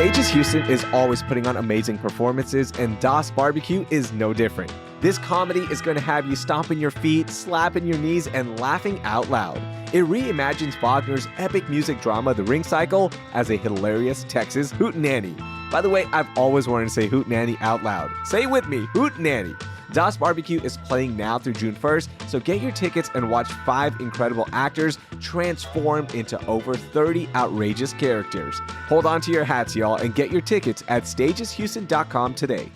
Stages Houston is always putting on amazing performances, and Das Barbecue is no different. This comedy is going to have you stomping your feet, slapping your knees, and laughing out loud. It reimagines Wagner's epic music drama, The Ring Cycle, as a hilarious Texas hootenanny. By the way, I've always wanted to say hootenanny out loud. Say it with me, hootenanny. Das Barbecue is playing now through June 1st, so get your tickets and watch 5 incredible actors transformed into over 30 outrageous characters. Hold on to your hats, y'all, and get your tickets at stageshouston.com today.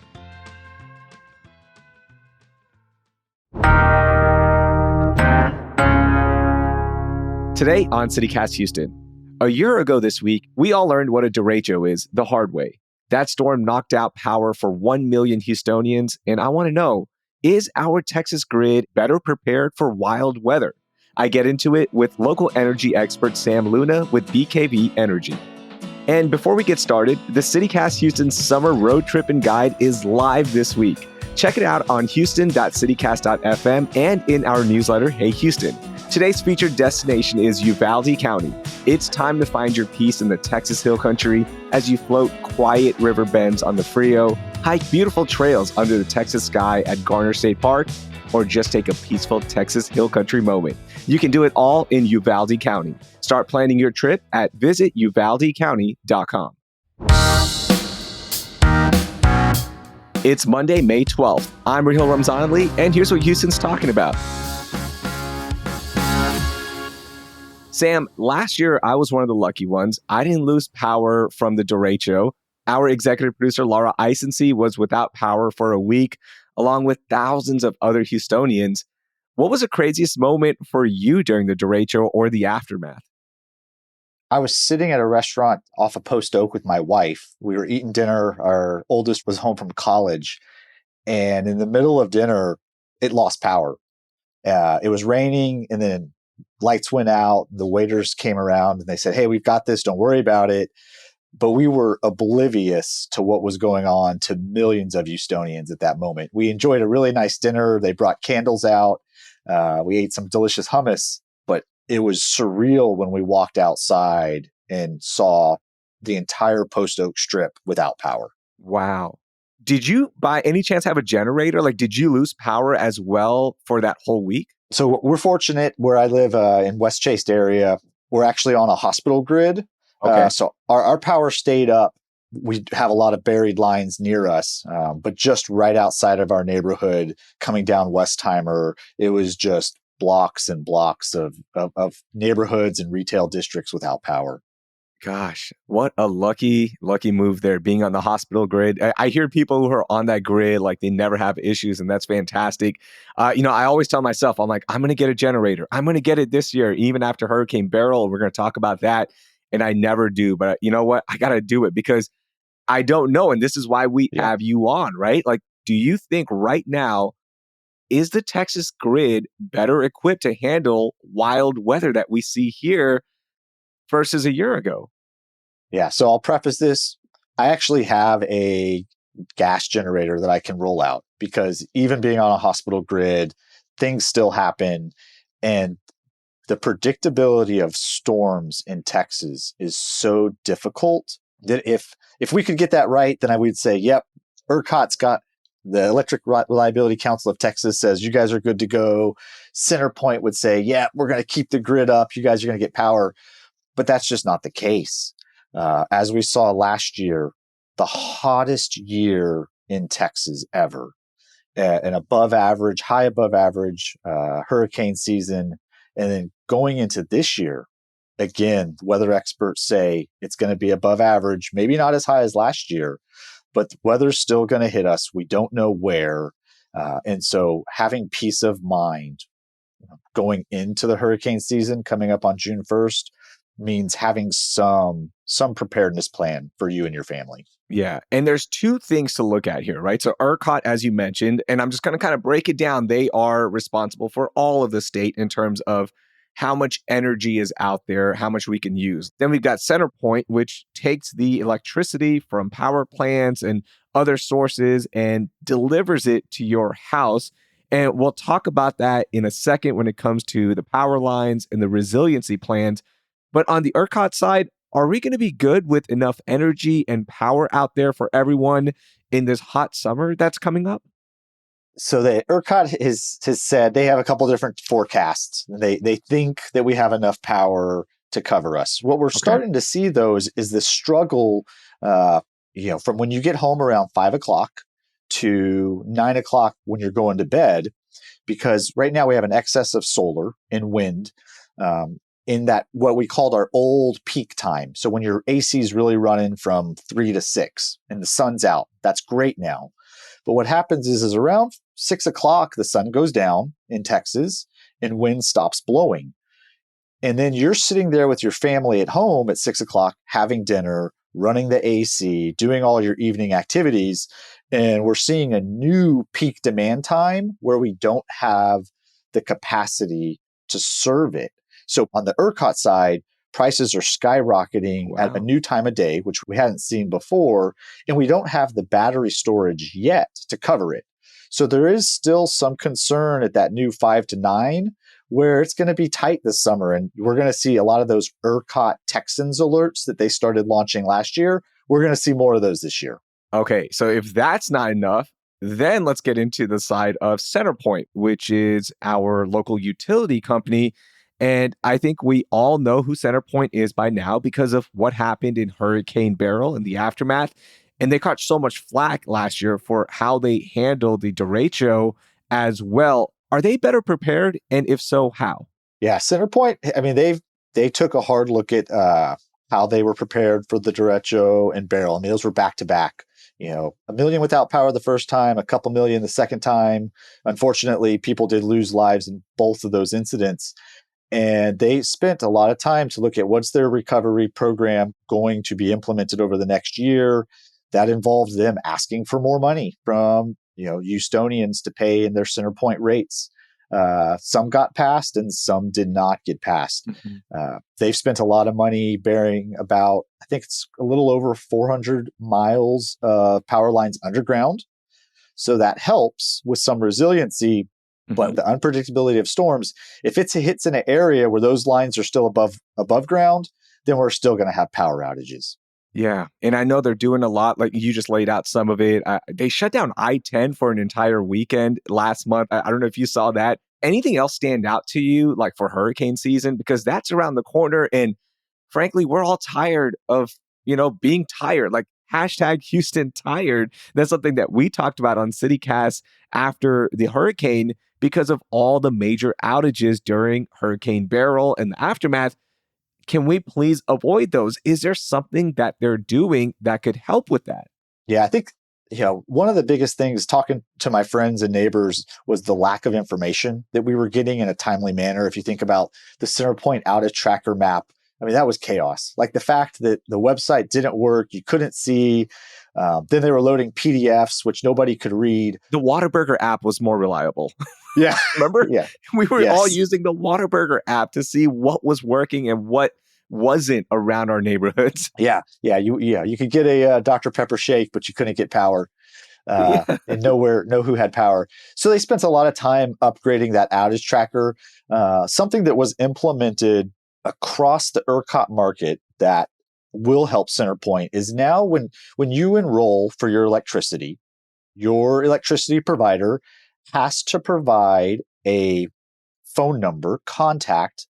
Today on CityCast Houston. A year ago this week, we all learned what a derecho is the hard way. That storm knocked out power for 1 million Houstonians, and I want to know, is our Texas grid better prepared for wild weather? I get into it with local energy expert Sam Luna with BKV Energy. And before we get started, the CityCast Houston Summer Road Trip and Guide is live this week. Check it out on houston.citycast.fm and in our newsletter, Hey Houston. Today's featured destination is Uvalde County. It's time to find your peace in the Texas Hill Country as you float quiet river bends on the Frio, hike beautiful trails under the Texas sky at Garner State Park, or just take a peaceful Texas Hill Country moment. You can do it all in Uvalde County. Start planning your trip at visituvaldecounty.com. It's Monday, May 12th. I'm Raheel Ramzanali, and here's what Houston's talking about. Sam, last year, I was one of the lucky ones. I didn't lose power from the derecho. Our executive producer, Laura Isensee, was without power for a week, along with thousands of other Houstonians. What was the craziest moment for you during the derecho or the aftermath? I was sitting at a restaurant off of Post Oak with my wife. We were eating dinner. Our oldest was home from college. And in the middle of dinner, it lost power. It was raining, and then lights went out. The waiters came around and they said, "Hey, we've got this. Don't worry about it." But we were oblivious to what was going on to millions of Houstonians at that moment. We enjoyed a really nice dinner. They brought candles out. We ate some delicious hummus, but it was surreal when we walked outside and saw the entire Post Oak Strip without power. Wow. Did you, by any chance, have a generator? Like, did you lose power as well for that whole week? So we're fortunate where I live in West Chase area. We're actually on a hospital grid. Okay. So our power stayed up. We have a lot of buried lines near us, but just right outside of our neighborhood, coming down Westheimer, it was just blocks and blocks of neighborhoods and retail districts without power. Gosh, what a lucky move there, being on the hospital grid. I hear people who are on that grid, like they never have issues, and that's fantastic. I always tell myself, I'm like, I'm going to get a generator. I'm going to get it this year, even after Hurricane Beryl. We're going to talk about that. And I never do. But you know what? I got to do it because I don't know. And this is why we have you on, right? Like, do you think right now, is the Texas grid better equipped to handle wild weather that we see here versus a year ago? Yeah. So I'll preface this. I actually have a gas generator that I can roll out because even being on a hospital grid, things still happen. And the predictability of storms in Texas is so difficult that if we could get that right, then I would say, yep, ERCOT's got the Electric Reliability Council of Texas says you guys are good to go. CenterPoint would say, yeah, we're going to keep the grid up. You guys are going to get power. But that's just not the case. As we saw last year, the hottest year in Texas ever, an above average, high above average hurricane season. And then going into this year, again, weather experts say it's going to be above average, maybe not as high as last year, but the weather's still going to hit us. We don't know where. And so having peace of mind going into the hurricane season coming up on June 1st means having some preparedness plan for you and your family. Yeah. And there's two things to look at here, right? So ERCOT, as you mentioned, and I'm just going to kind of break it down. They are responsible for all of the state in terms of how much energy is out there, how much we can use. Then we've got CenterPoint, which takes the electricity from power plants and other sources and delivers it to your house. And we'll talk about that in a second when it comes to the power lines and the resiliency plans. But on the ERCOT side, Are we going to be good with enough energy and power out there for everyone in this hot summer that's coming up? So the ERCOT has said they have a couple different forecasts. They think that we have enough power to cover us. What we're Okay. starting to see though is the struggle, from when you get home around 5 o'clock to 9 o'clock when you're going to bed, because right now we have an excess of solar and wind. In that what we called our old peak time. So when your AC is really running from 3 to 6 and the sun's out, that's great now. But what happens is around 6 o'clock, the sun goes down in Texas and wind stops blowing. And then you're sitting there with your family at home at 6 o'clock, having dinner, running the AC, doing all your evening activities. And we're seeing a new peak demand time where we don't have the capacity to serve it. So on the ERCOT side, prices are skyrocketing at a Wow. new time of day, which we hadn't seen before, and we don't have the battery storage yet to cover it. So there is still some concern at that new 5 to 9 where it's going to be tight this summer. And we're going to see a lot of those ERCOT Texans alerts that they started launching last year. We're going to see more of those this year. Okay, so if that's not enough, then let's get into the side of CenterPoint, which is our local utility company. And I think we all know who CenterPoint is by now because of what happened in Hurricane Beryl and the aftermath. And they caught so much flack last year for how they handled the derecho as well. Are they better prepared? And if so, how? Yeah, CenterPoint, I mean, they took a hard look at how they were prepared for the derecho and Beryl. I mean, those were back to back. A million without power the first time, a couple million the second time. Unfortunately, people did lose lives in both of those incidents. And they spent a lot of time to look at what's their recovery program going to be implemented over the next year. That involved them asking for more money from Houstonians to pay in their CenterPoint rates. Some got passed and some did not get passed. Mhm. They've spent a lot of money burying about, I think it's a little over 400 miles of power lines underground. So that helps with some resiliency. But Mhm. the unpredictability of storms, if it hits in an area where those lines are still above ground, then we're still going to have power outages. Yeah. And I know they're doing a lot. Like you just laid out some of it. They shut down I-10 for an entire weekend last month. I don't know if you saw that. Anything else stand out to you, like for hurricane season? Because that's around the corner. And frankly, we're all tired of, being tired. Like hashtag Houston tired. That's something that we talked about on CityCast after the hurricane because of all the major outages during Hurricane Beryl and the aftermath. Can we please avoid those? Is there something that they're doing that could help with that? Yeah, I think one of the biggest things talking to my friends and neighbors was the lack of information that we were getting in a timely manner. If you think about the CenterPoint outage tracker map, I mean, that was chaos. Like the fact that the website didn't work, you couldn't see. Then they were loading PDFs, which nobody could read. The Whataburger app was more reliable. Yeah, Remember? yeah, We were all yes. using the Whataburger app to see what was working and what wasn't around our neighborhoods. You could get a Dr. Pepper shake, but you couldn't get power. Yeah. And know who had power. So they spent a lot of time upgrading that outage tracker. Something that was implemented across the ERCOT market that will help CenterPoint is now when you enroll for your electricity provider has to provide a phone number contact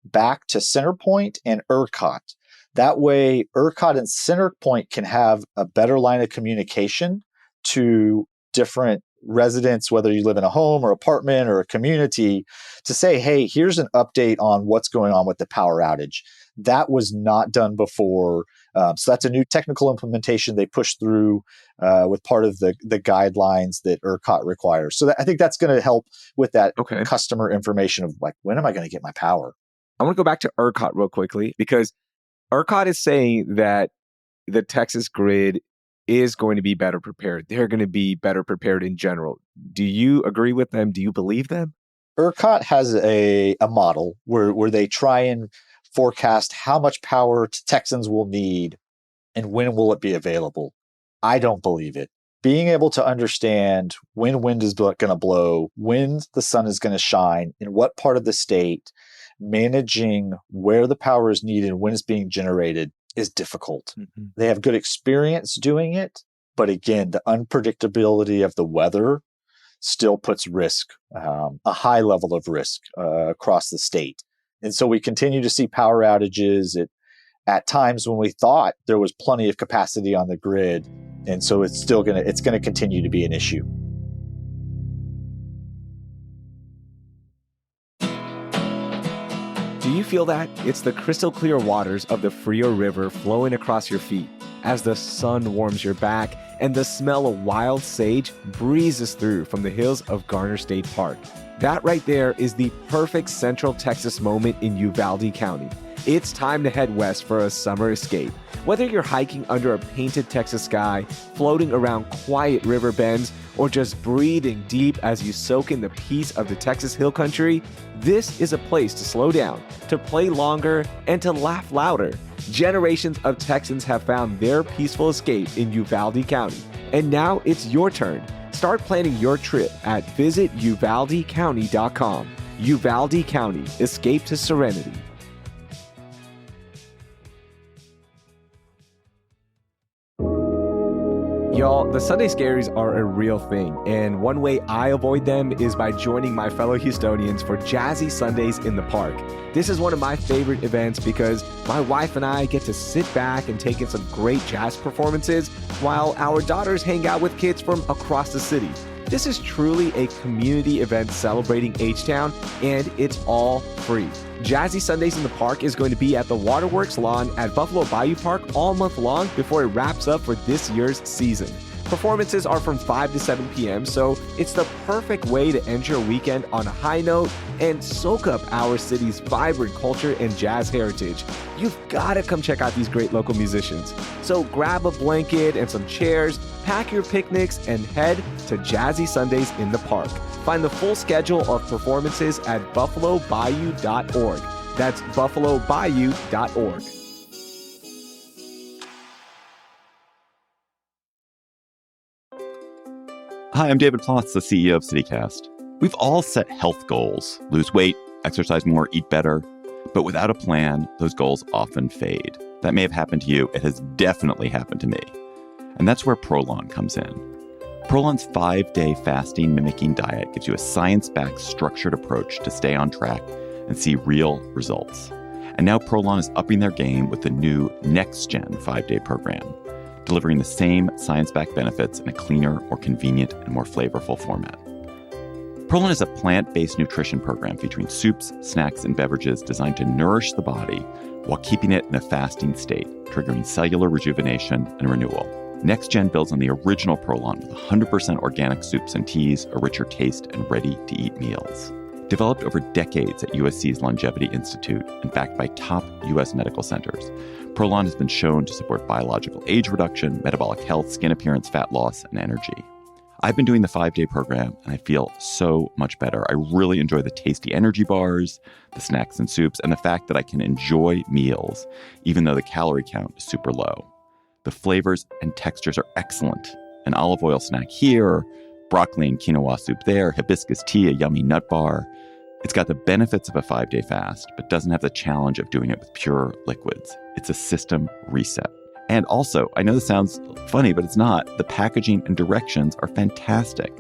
back to CenterPoint and ERCOT. That way, ERCOT and CenterPoint can have a better line of communication to different residents, whether you live in a home or apartment or a community, to say, hey, here's an update on what's going on with the power outage. That was not done before. So that's a new technical implementation they pushed through with part of the guidelines that ERCOT requires. So I think that's going to help with that Okay. customer information of like, when am I going to get my power? I want to go back to ERCOT real quickly because ERCOT is saying that the Texas grid is going to be better prepared. They're going to be better prepared in general. Do you agree with them? Do you believe them? ERCOT has a model where they try and forecast how much power Texans will need and when will it be available. I don't believe it. Being able to understand when wind is going to blow, when the sun is going to shine, in what part of the state, managing where the power is needed, when it's being generated, is difficult. Mm-hmm. They have good experience doing it, but again, the unpredictability of the weather still puts risk, a high level of risk across the state. And so we continue to see power outages at times when we thought there was plenty of capacity on the grid. And so it's going to continue to be an issue. Do you feel that? It's the crystal clear waters of the Frio River flowing across your feet as the sun warms your back and the smell of wild sage breezes through from the hills of Garner State Park. That right there is the perfect Central Texas moment in Uvalde County. It's time to head west for a summer escape. Whether you're hiking under a painted Texas sky, floating around quiet river bends, or just breathing deep as you soak in the peace of the Texas Hill Country, this is a place to slow down, to play longer, and to laugh louder. Generations of Texans have found their peaceful escape in Uvalde County, and now it's your turn. Start planning your trip at visituvaldecounty.com. Uvalde County, escape to serenity. Y'all, the Sunday Scaries are a real thing, and one way I avoid them is by joining my fellow Houstonians for Jazzy Sundays in the Park. This is one of my favorite events because my wife and I get to sit back and take in some great jazz performances while our daughters hang out with kids from across the city. This is truly a community event celebrating H-Town, and it's all free. Jazzy Sundays in the Park is going to be at the Waterworks Lawn at Buffalo Bayou Park all month long before it wraps up for this year's season. Performances are from 5 to 7 p.m., so it's the perfect way to end your weekend on a high note and soak up our city's vibrant culture and jazz heritage. You've got to come check out these great local musicians. So grab a blanket and some chairs, pack your picnics, and head to Jazzy Sundays in the Park. Find the full schedule of performances at buffalobayou.org. That's buffalobayou.org. Hi, I'm David Plotz, the CEO of CityCast. We've all set health goals: lose weight, exercise more, eat better. But without a plan, those goals often fade. That may have happened to you. It has definitely happened to me. And that's where Prolon comes in. Prolon's 5-day fasting mimicking diet gives you a science-backed, structured approach to stay on track and see real results. And now Prolon is upping their game with the new Next-Gen 5-day program, delivering the same science-backed benefits in a cleaner, more convenient, and more flavorful format. Prolon is a plant-based nutrition program featuring soups, snacks, and beverages designed to nourish the body while keeping it in a fasting state, triggering cellular rejuvenation and renewal. Next-Gen builds on the original Prolon with 100% organic soups and teas, a richer taste, and ready-to-eat meals. Developed over decades at USC's Longevity Institute and backed by top U.S. medical centers, Prolon has been shown to support biological age reduction, metabolic health, skin appearance, fat loss, and energy. I've been doing the 5-day program, and I feel so much better. I really enjoy the tasty energy bars, the snacks and soups, and the fact that I can enjoy meals, even though the calorie count is super low. The flavors and textures are excellent. An olive oil snack here, broccoli and quinoa soup there, hibiscus tea, a yummy nut bar. It's got the benefits of a 5-day fast, but doesn't have the challenge of doing it with pure liquids. It's a system reset. And also, I know this sounds funny, but it's not. The packaging and directions are fantastic,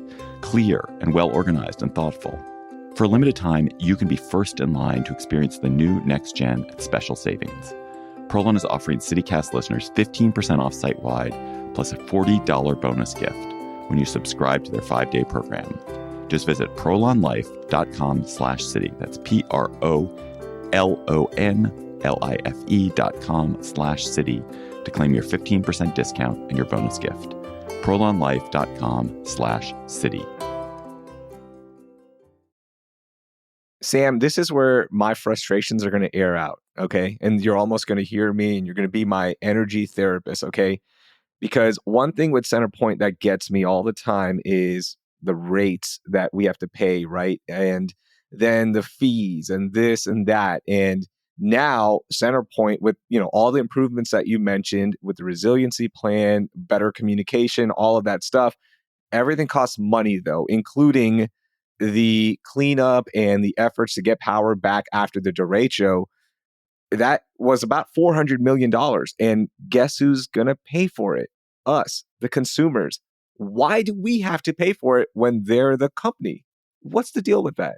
clear, and well organized and thoughtful. For a limited time, you can be first in line to experience the new Next Gen at special savings. Prolon is offering CityCast listeners 15% off site-wide, plus a $40 bonus gift when you subscribe to their 5-day program. Just visit prolonlife.com/city. That's PROLONLIFE.com/city to claim your 15% discount and your bonus gift. prolonlife.com/city. Sam, this is where my frustrations are going to air out, okay? And you're almost going to hear me and you're going to be my energy therapist, okay? Because one thing with CenterPoint that gets me all the time is the rates that we have to pay, right? And then the fees and this and that. And now CenterPoint with, all the improvements that you mentioned with the resiliency plan, better communication, all of that stuff, everything costs money though, including the cleanup and the efforts to get power back after the derecho. That was about $400 million. And guess who's going to pay for it? Us, the consumers. Why do we have to pay for it when they're the company? What's the deal with that?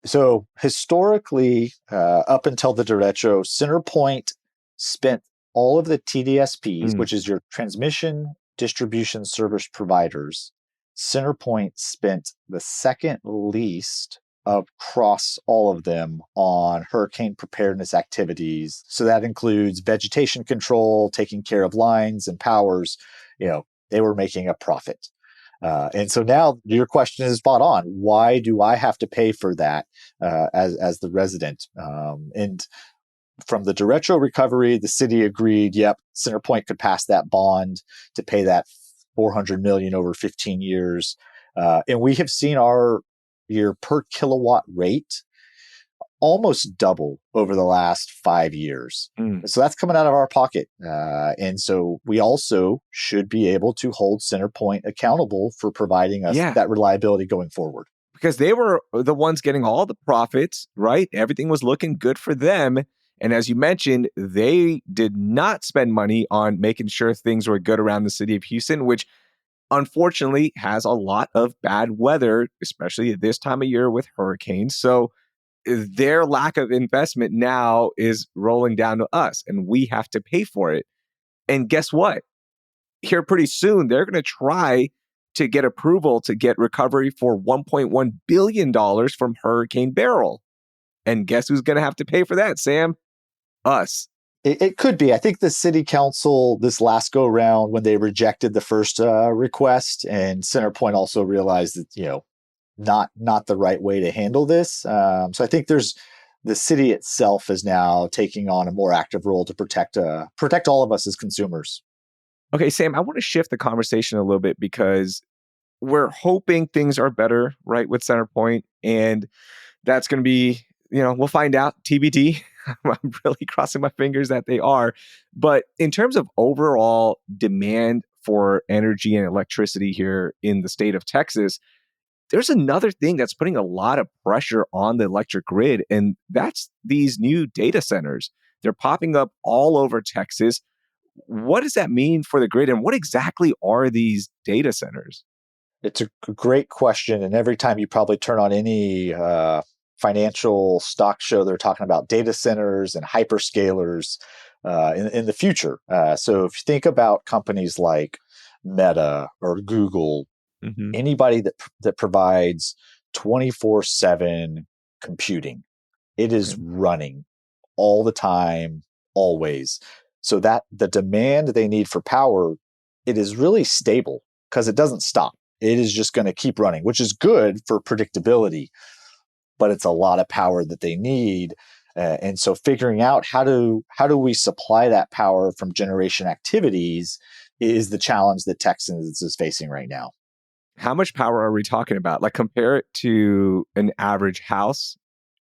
So historically, up until the derecho, CenterPoint spent all of the TDSPs, which is your transmission distribution service providers. CenterPoint spent the second least across all of them on hurricane preparedness activities. So that includes vegetation control, taking care of lines and powers. They were making a profit. And so now your question is spot on. Why do I have to pay for that as the resident? And from the derecho recovery, the city agreed, yep, CenterPoint could pass that bond to pay that $400 million over 15 years. And we have seen your per kilowatt rate almost double over the last 5 years. So that's coming out of our pocket. And so we also should be able to hold CenterPoint accountable for providing us that reliability going forward. Because they were the ones getting all the profits, right? Everything was looking good for them. And as you mentioned, they did not spend money on making sure things were good around the city of Houston, which unfortunately has a lot of bad weather, especially at this time of year with hurricanes. So their lack of investment now is rolling down to us, and we have to pay for it. And guess what? Here pretty soon, they're going to try to get approval to get recovery for $1.1 billion from Hurricane Beryl. And guess who's going to have to pay for that, Sam? Us. It could be. I think the city council this last go round, when they rejected the first request, and CenterPoint also realized that, not the right way to handle this. So I think the city itself is now taking on a more active role to protect all of us as consumers. Okay, Sam, I want to shift the conversation a little bit because we're hoping things are better, right, with CenterPoint. And that's going to be, we'll find out, TBD. I'm really crossing my fingers that they are. But in terms of overall demand for energy and electricity here in the state of Texas, there's another thing that's putting a lot of pressure on the electric grid, and that's these new data centers. They're popping up all over Texas. What does that mean for the grid, and what exactly are these data centers? It's a great question, and every time you probably turn on any financial stock show, they're talking about data centers and hyperscalers in the future. So if you think about companies like Meta or Google, anybody that provides 24/7 computing, it is running all the time, always. So that the demand they need for power, it is really stable because it doesn't stop. It is just going to keep running, which is good for predictability, but it's a lot of power that they need. And so figuring out how do we supply that power from generation activities is the challenge that Texas is facing right now. How much power are we talking about? Like, compare it to an average house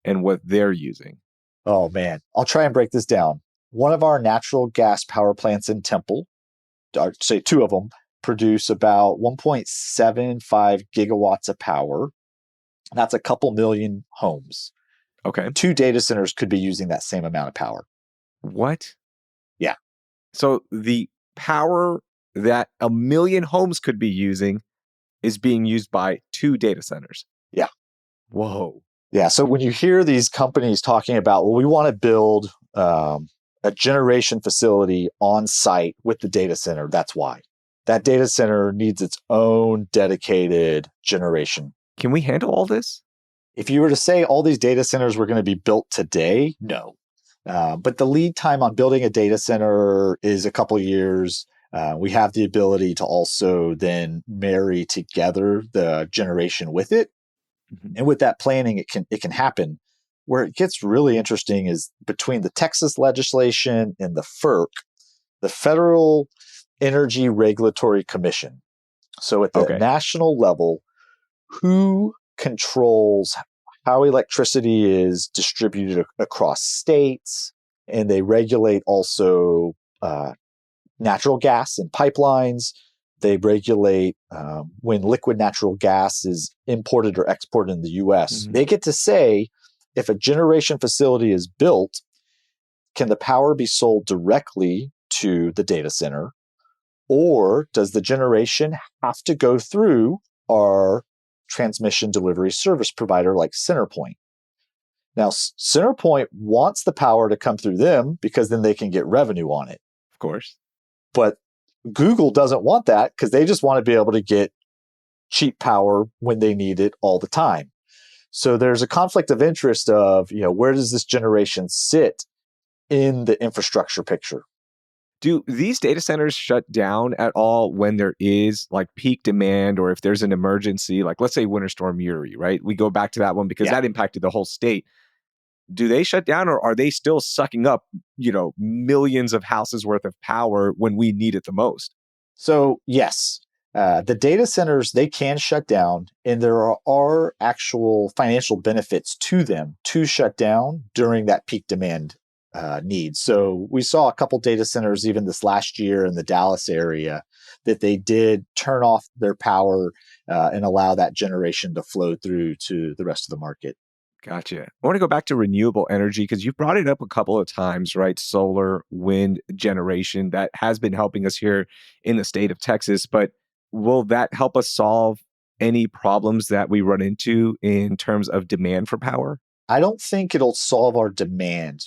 and what they're using. Oh, man. I'll try and break this down. One of our natural gas power plants in Temple, or say two of them, produce about 1.75 gigawatts of power. That's a couple million homes. Okay. 2 data centers could be using that same amount of power. What? Yeah. So the power that a million homes could be using is being used by 2 data centers. Yeah. Whoa. Yeah. So when you hear these companies talking about, well, we want to build a generation facility on site with the data center, that's why. That data center needs its own dedicated generation. Can we handle all this? If you were to say all these data centers were going to be built today, no. But the lead time on building a data center is a couple years. We have the ability to also then marry together the generation with it. And with that planning, it can happen. Where it gets really interesting is between the Texas legislation and the FERC, the Federal Energy Regulatory Commission. So at the national level, who controls how electricity is distributed across states, and they regulate also natural gas and pipelines. They regulate when liquid natural gas is imported or exported in the U.S. They get to say if a generation facility is built, can the power be sold directly to the data center, or does the generation have to go through our transmission delivery service provider like CenterPoint? Now, CenterPoint wants the power to come through them because then they can get revenue on it. Of course. But Google doesn't want that because they just want to be able to get cheap power when they need it all the time. So there's a conflict of interest of, where does this generation sit in the infrastructure picture? Do these data centers shut down at all when there is like peak demand, or if there's an emergency, like let's say Winter Storm Uri, right? We go back to that one because that impacted the whole state. Do they shut down, or are they still sucking up, millions of houses worth of power when we need it the most? So yes, the data centers, they can shut down, and there are actual financial benefits to them to shut down during that peak demand needs. So we saw a couple data centers even this last year in the Dallas area that they did turn off their power and allow that generation to flow through to the rest of the market. Gotcha. I want to go back to renewable energy because you've brought it up a couple of times, right? Solar, wind generation that has been helping us here in the state of Texas. But will that help us solve any problems that we run into in terms of demand for power? I don't think it'll solve our demand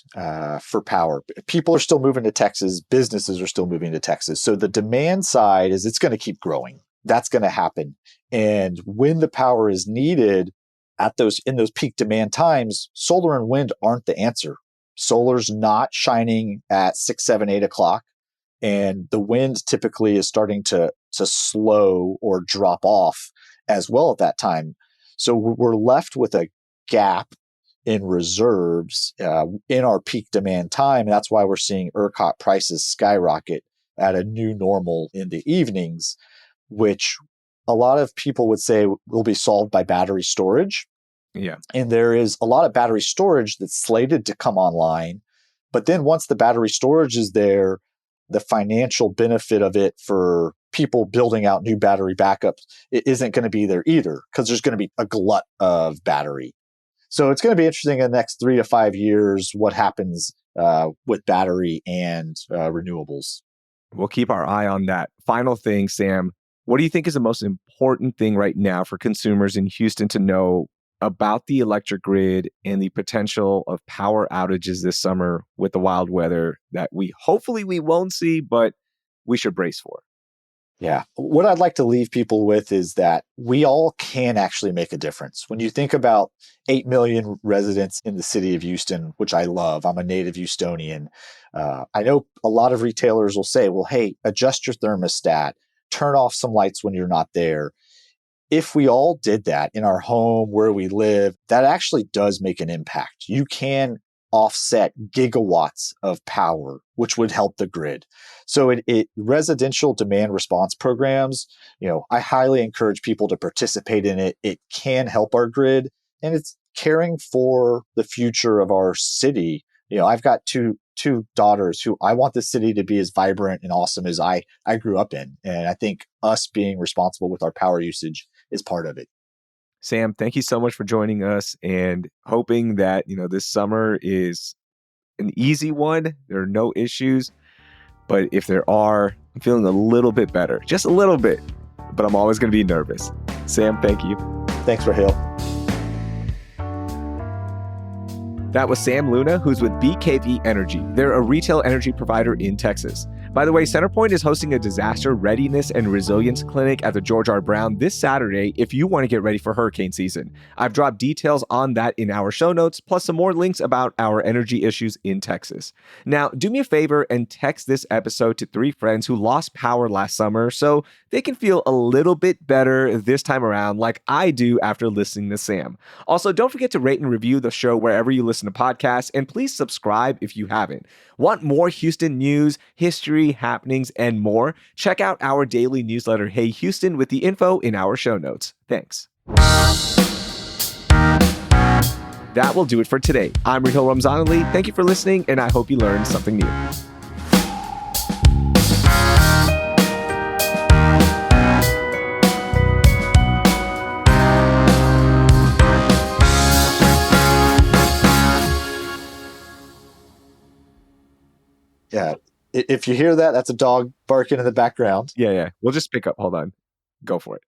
for power. People are still moving to Texas. Businesses are still moving to Texas. So the demand side is it's going to keep growing. That's going to happen. And when the power is needed in those peak demand times, solar and wind aren't the answer. Solar's not shining at 6, 7, 8 o'clock. And the wind typically is starting to slow or drop off as well at that time. So we're left with a gap in reserves in our peak demand time. And that's why we're seeing ERCOT prices skyrocket at a new normal in the evenings, which a lot of people would say will be solved by battery storage. Yeah. And there is a lot of battery storage that's slated to come online. But then once the battery storage is there, the financial benefit of it for people building out new battery backups, it isn't going to be there either because there's going to be a glut of battery. So it's going to be interesting in the next 3 to 5 years what happens with battery and renewables. We'll keep our eye on that. Final thing, Sam, what do you think is the most important thing right now for consumers in Houston to know about the electric grid and the potential of power outages this summer with the wild weather that hopefully we won't see, but we should brace for? Yeah. What I'd like to leave people with is that we all can actually make a difference. When you think about 8 million residents in the city of Houston, which I love, I'm a native Houstonian. I know a lot of retailers will say, well, hey, adjust your thermostat, turn off some lights when you're not there. If we all did that in our home, where we live, that actually does make an impact. You can offset gigawatts of power, which would help the grid. So residential demand response programs, I highly encourage people to participate in it. It can help our grid, and it's caring for the future of our city. I've got two daughters who I want the city to be as vibrant and awesome as I grew up in. And I think us being responsible with our power usage is part of it. Sam, thank you so much for joining us, and hoping that, this summer is an easy one. There are no issues, but if there are, I'm feeling a little bit better, just a little bit, but I'm always going to be nervous. Sam, thank you. Thanks, Raheel. That was Sam Luna, who's with BKV Energy. They're a retail energy provider in Texas. By the way, CenterPoint is hosting a disaster readiness and resilience clinic at the George R. Brown this Saturday if you want to get ready for hurricane season. I've dropped details on that in our show notes, plus some more links about our energy issues in Texas. Now, do me a favor and text this episode to 3 friends who lost power last summer so they can feel a little bit better this time around, like I do after listening to Sam. Also, don't forget to rate and review the show wherever you listen to podcasts, and please subscribe if you haven't. Want more Houston news, history, happenings, and more? Check out our daily newsletter, Hey Houston, with the info in our show notes. Thanks. That will do it for today. I'm Raheel Ramzanali. Thank you for listening, and I hope you learned something new. If you hear that, that's a dog barking in the background. Yeah. We'll just pick up. Hold on. Go for it.